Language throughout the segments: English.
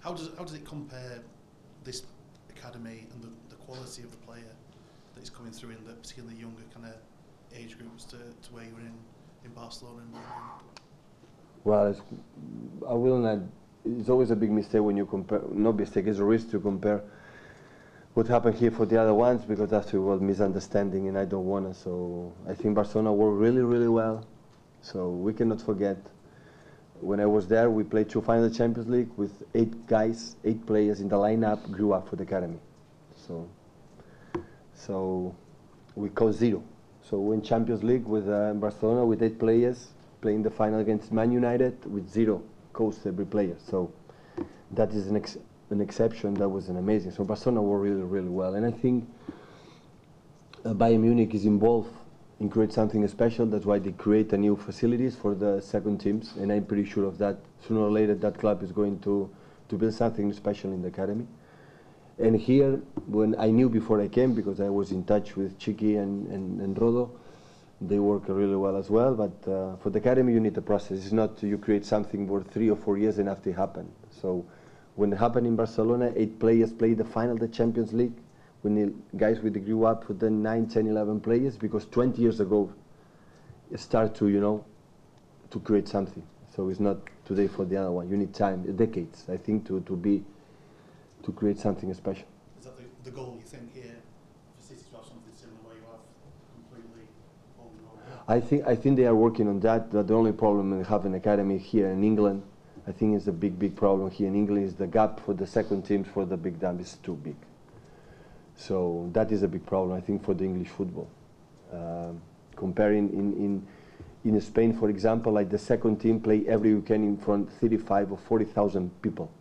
How does it compare this academy and the quality of the player that is coming through in the particularly younger kind of age groups to where you were in Barcelona and Bayern Munich? Well, I will not. It's always a big mistake when you compare. No mistake, it's a risk to compare what happened here for the other ones, because that's a world misunderstanding, and I don't want to. So I think Barcelona worked really, really well. So we cannot forget. When I was there, we played 2 finals of the Champions League with 8 guys, 8 players in the lineup grew up for the academy. So we caused 0. So we win Champions League with Barcelona with 8 players playing the final against Man United with 0 coached every player. So that is an exception. That was an amazing. So Barcelona were really, really well, and I think Bayern Munich is involved in create something special. That's why they create a new facilities for the second teams, and I'm pretty sure of that. Sooner or later, that club is going to build something special in the academy. And here, when I knew before I came, because I was in touch with Chiqui and Rodo, they work really well as well. But for the academy, you need the process. It's not you create something for 3 or 4 years and after it happen. So when it happened in Barcelona, 8 players played the final of the Champions League. When the guys we grew up with the 9, 10, 11 players, because 20 years ago, it started to, to create something. So it's not today for the other one. You need time, decades, I think, to create something special. Is that the goal, you think, here, for City to have something similar where you have completely own? I think they are working on that. But the only problem in having an academy here in England, I think is the big problem here in England, is the gap for the second teams for the big dam is too big. So that is a big problem, I think, for the English football. Comparing in Spain, for example, like the second team play every weekend in front of 35 or 40,000 people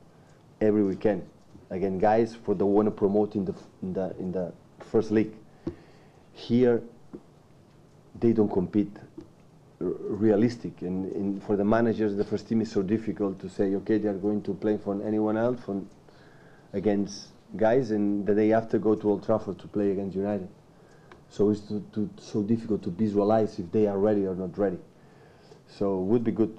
every weekend. Again, guys for the one to promote in the first league. Here, they don't compete realistic, and for the managers, the first team is so difficult to say, okay, they are going to play for anyone else against guys, and the day after go to Old Trafford to play against United. So it's so difficult to visualize if they are ready or not ready. So it would be good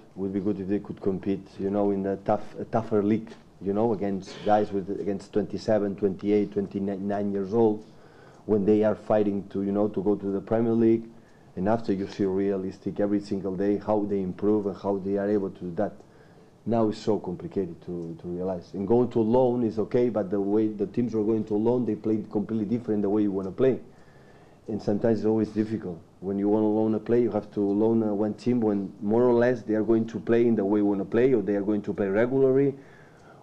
if they could compete, in a tougher league, against guys against 27, 28, 29 years old, when they are fighting to go to the Premier League, and after you see realistic every single day how they improve and how they are able to do that. Now it's so complicated to realize. And going to loan is okay, but the way the teams are going to loan, they play completely different the way you want to play. And sometimes it's always difficult. When you want to loan a player, you have to loan one team when more or less they are going to play in the way you want to play, or they are going to play regularly,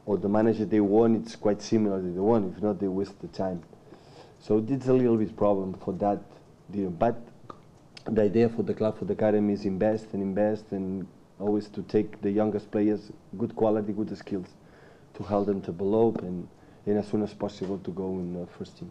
or the manager they want, it's quite similar to the one. If not, they waste the time. So it's a little bit problem for that. But the idea for the club, for the academy, is invest and always to take the youngest players, good quality, good skills, to help them to develop and as soon as possible to go in the first team.